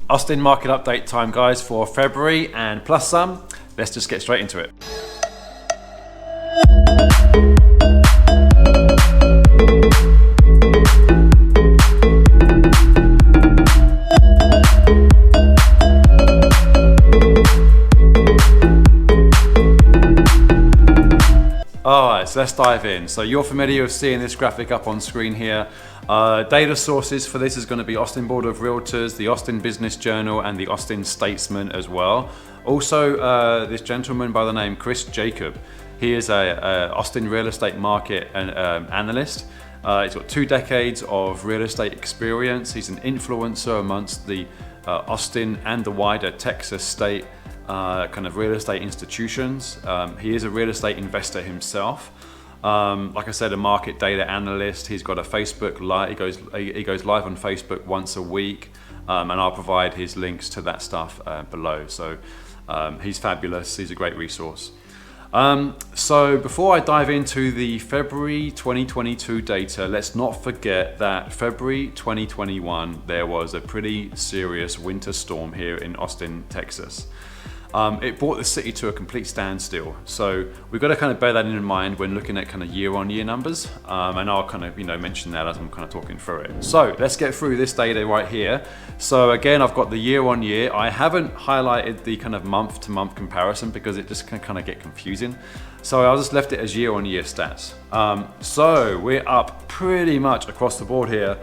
Austin market update time, guys, for February and plus some. Let's just get straight into it. Alright, so let's dive in. So you're familiar with seeing this graphic up on screen here. Data sources for this is going to be Austin Board of Realtors, the Austin Business Journal, and the Austin Statesman as well. Also, this gentleman by the name Chris Jacob. He is a Austin real estate market analyst. He's got 2 decades of real estate experience. He's an influencer amongst the Austin and the wider Texas state kind of real estate institutions. He is a real estate investor himself. Like I said, a market data analyst. He's got a Facebook live. He goes live on Facebook once a week, and I'll provide his links to that stuff below. So he's fabulous. He's a great resource. So before I dive into the February 2022 data, let's not forget that February 2021 there was a pretty serious winter storm here in Austin, Texas. It brought the city to a complete standstill. So we've got to kind of bear that in mind when looking at kind of year-on-year numbers. And I'll kind of, mention that as I'm kind of talking through it. So let's get through this data right here. So again, I've got the year-on-year. I haven't highlighted the kind of month-to-month comparison because it just can kind of get confusing. So I just left it as year-on-year stats. So we're up pretty much across the board here.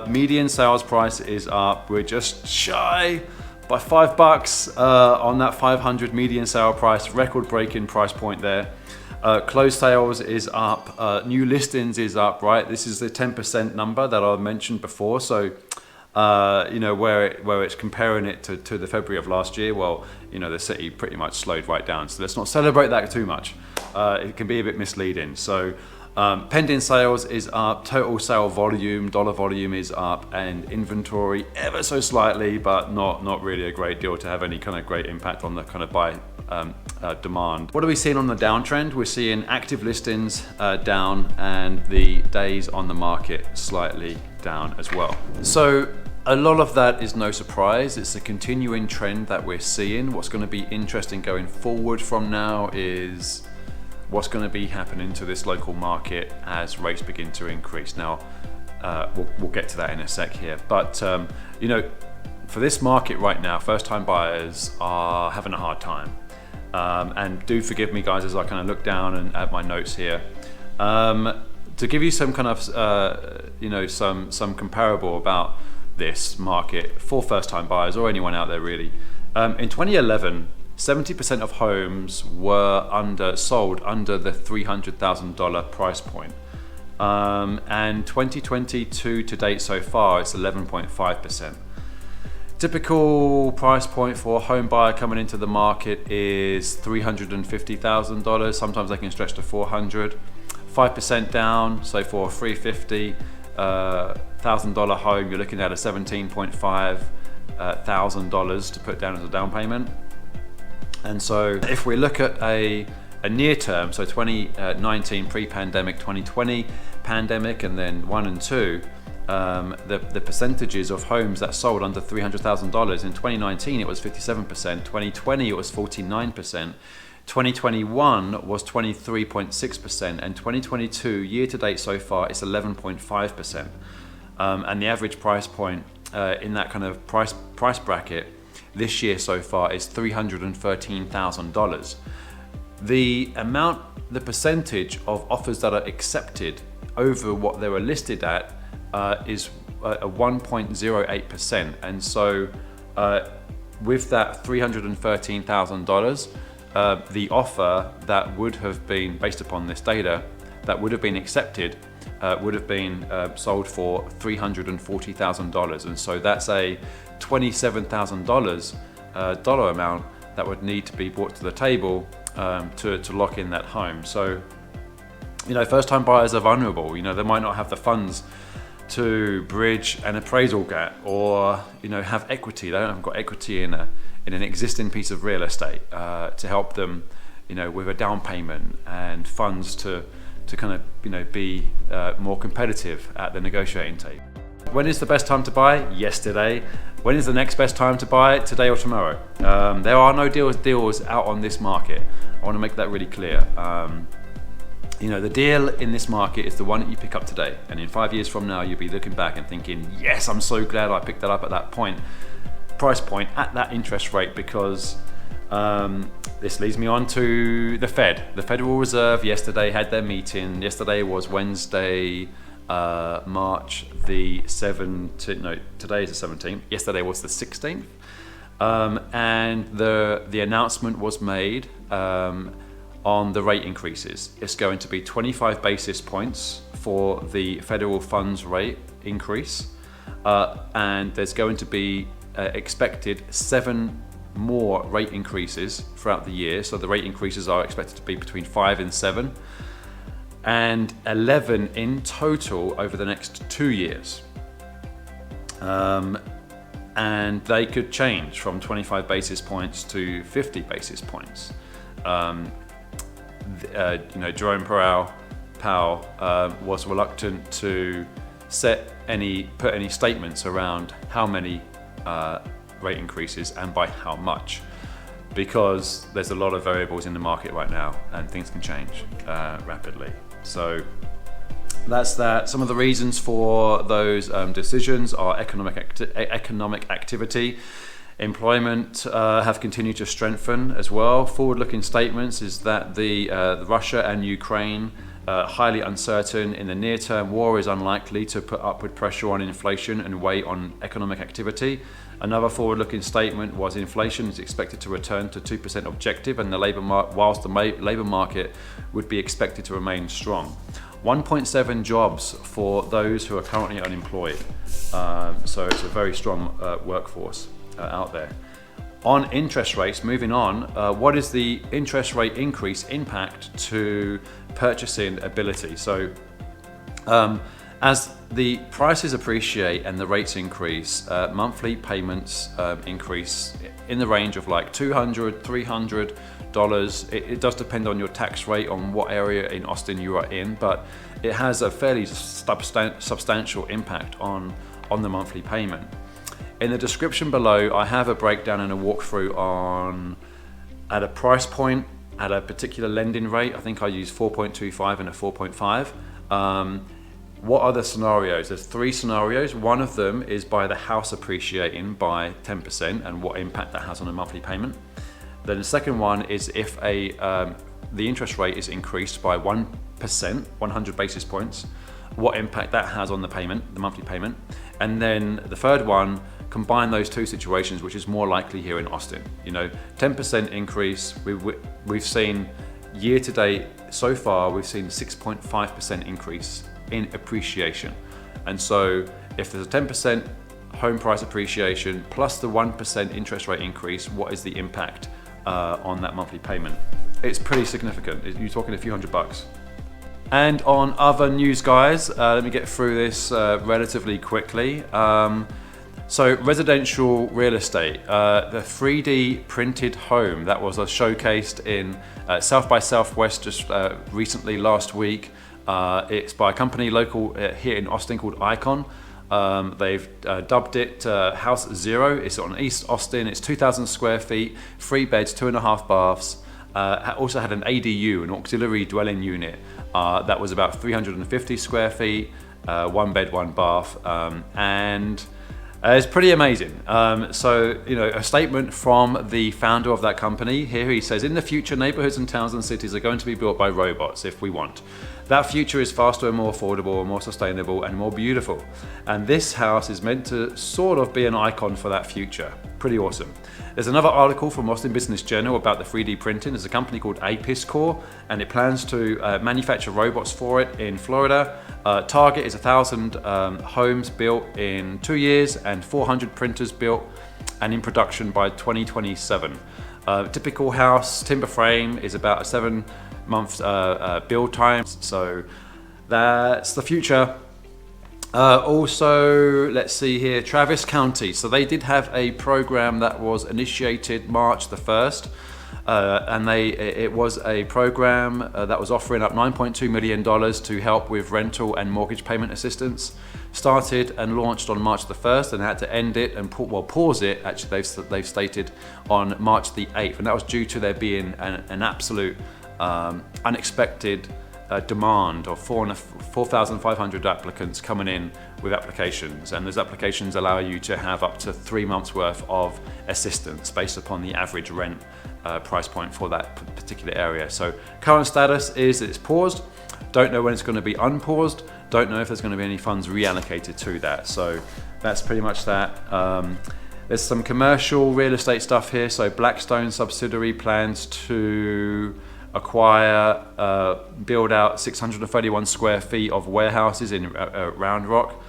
Median sales price is up. We're just shy by $5 on that 500 median sale price, record-breaking price point there. Closed sales is up, new listings is up, right? This is the 10% number that I mentioned before. So, where it's comparing it to the February of last year, well, the city pretty much slowed right down. So let's not celebrate that too much. It can be a bit misleading. So pending sales is up, total sale volume, dollar volume is up, and inventory ever so slightly, but not really a great deal to have any kind of great impact on the kind of buy demand. What are we seeing on the downtrend? We're seeing active listings down and the days on the market slightly down as well. So a lot of that is no surprise. It's a continuing trend that we're seeing. What's going to be interesting going forward from now is what's going to be happening to this local market as rates begin to increase. Now, we'll get to that in a sec here. But, for this market right now, first-time buyers are having a hard time. And do forgive me, guys, as I kind of look down and at my notes here. To give you some kind of, some comparable about this market for first-time buyers or anyone out there really. In 2011, 70% of homes were sold under the $300,000 price point. And 2022 to date so far, it's 11.5%. Typical price point for a home buyer coming into the market is $350,000. Sometimes they can stretch to $400,000. 5% down, so for a $350,000 home, you're looking at a $17.5 thousand to put down as a down payment. And so if we look at a near term, so 2019 pre-pandemic, 2020 pandemic, and then 1 and 2, the percentages of homes that sold under $300,000 in 2019 it was 57%, 2020 it was 49%, 2021 was 23.6%, and 2022 year to date so far it's 11.5%. And the average price point in that kind of price bracket this year so far is $313,000. The percentage of offers that are accepted over what they were listed at is a 1.08%. And so with that $313,000, the offer that would have been, based upon this data, that would have been accepted would have been sold for $340,000. And so that's a $27,000 dollar amount that would need to be brought to the table to lock in that home. So, first-time buyers are vulnerable. They might not have the funds to bridge an appraisal gap, or have equity. They haven't got equity in an existing piece of real estate to help them, with a down payment and funds to kind of be more competitive at the negotiating table. When is the best time to buy? Yesterday. When is the next best time to buy it? Today or tomorrow? There are no deals out on this market. I want to make that really clear. The deal in this market is the one that you pick up today, and in 5 years from now, you'll be looking back and thinking, yes, I'm so glad I picked that up at that price point, at that interest rate, because this leads me on to the Fed. The Federal Reserve yesterday had their meeting. Yesterday was Wednesday, March the 7th. No, today is the 17th. Yesterday was the 16th. And the announcement was made on the rate increases. It's going to be 25 basis points for the federal funds rate increase, and there's going to be expected 7 more rate increases throughout the year. So the rate increases are expected to be between 5 and 7, and 11 in total over the next 2 years. And they could change from 25 basis points to 50 basis points. Jerome Powell was reluctant to put any statements around how many rate increases and by how much, because there's a lot of variables in the market right now and things can change rapidly. So that's that. Some of the reasons for those decisions are economic activity. Employment have continued to strengthen as well. Forward-looking statements is that the Russia and Ukraine highly uncertain. In the near term, war is unlikely to put upward pressure on inflation and weigh on economic activity. Another forward-looking statement was inflation is expected to return to 2% objective, and whilst the labor market would be expected to remain strong. 1.7 jobs for those who are currently unemployed. So it's a very strong workforce out there. On interest rates, moving on, what is the interest rate increase impact to purchasing ability? So as the prices appreciate and the rates increase, monthly payments increase in the range of like $200, $300. It does depend on your tax rate, on what area in Austin you are in, but it has a fairly substantial impact on the monthly payment. In the description below, I have a breakdown and a walkthrough on at a price point, at a particular lending rate. I think I use 4.25 and a 4.5. What are the scenarios? There's 3 scenarios. One of them is by the house appreciating by 10% and what impact that has on a monthly payment. Then the second one is if the interest rate is increased by 1%, 100 basis points, what impact that has on the payment, the monthly payment. And then the third one, combine those 2 situations, which is more likely here in Austin. 10% increase. We've seen year to date so far, we've seen 6.5% increase in appreciation. And so if there's a 10% home price appreciation plus the 1% interest rate increase, what is the impact on that monthly payment? It's pretty significant. You're talking a few $100. And on other news, guys, let me get through this relatively quickly. So residential real estate, the 3D printed home that was showcased in South by Southwest just recently last week. It's by a company local here in Austin called Icon. They've dubbed it House Zero. It's on East Austin. It's 2,000 square feet, 3 beds, 2.5 baths. Also had an ADU, an auxiliary dwelling unit, that was about 350 square feet, 1 bed, 1 bath, and it's pretty amazing. So, a statement from the founder of that company here. He says, in the future, neighborhoods and towns and cities are going to be built by robots if we want. That future is faster and more affordable and more sustainable and more beautiful. And this house is meant to sort of be an icon for that future. Pretty awesome. There's another article from Austin Business Journal about the 3D printing. There's a company called ABOR, and it plans to manufacture robots for it in Florida. Target is 1,000 homes built in 2 years and 400 printers built and in production by 2027. Typical house timber frame is about a 7-month build time. So that's the future. Also, let's see here, Travis County. So they did have a program that was initiated March the 1st. And it was a program that was offering up $9.2 million to help with rental and mortgage payment assistance started and launched on March the 1st and had to end it and pause it. Actually, they've stated on March the 8th, and that was due to there being an absolute unexpected demand of 4,500 applicants coming in with applications, and those applications allow you to have up to 3 months worth of assistance based upon the average rent price point for that particular area. So current status is it's paused. Don't know when it's going to be unpaused. Don't know if there's going to be any funds reallocated to that. So that's pretty much that. There's some commercial real estate stuff here. So Blackstone subsidiary plans to acquire, build out 631 square feet of warehouses in Round Rock.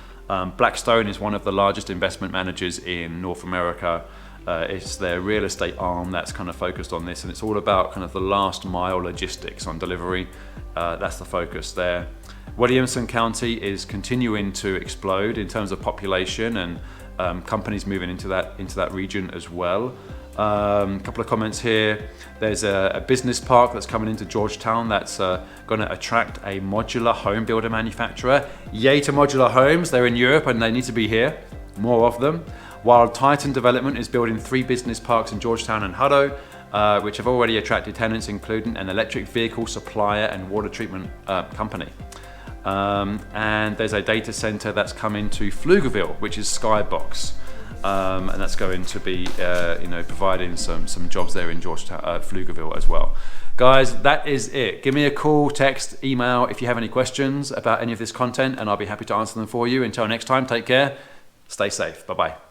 Blackstone is one of the largest investment managers in North America. It's their real estate arm that's kind of focused on this, and it's all about kind of the last mile logistics on delivery. That's the focus there. Williamson County is continuing to explode in terms of population and companies moving into that region as well. A couple of comments here. There's a business park that's coming into Georgetown that's going to attract a modular home builder manufacturer. Yay to modular homes. They're in Europe and they need to be here. More of them. While Titan Development is building 3 business parks in Georgetown and Hutto, which have already attracted tenants, including an electric vehicle supplier and water treatment company. And there's a data center that's coming to Pflugerville, which is Skybox. And that's going to be providing some jobs there in Georgetown, Pflugerville as well. Guys, that is it. Give me a call, text, email if you have any questions about any of this content, and I'll be happy to answer them for you. Until next time, take care, stay safe. Bye-bye.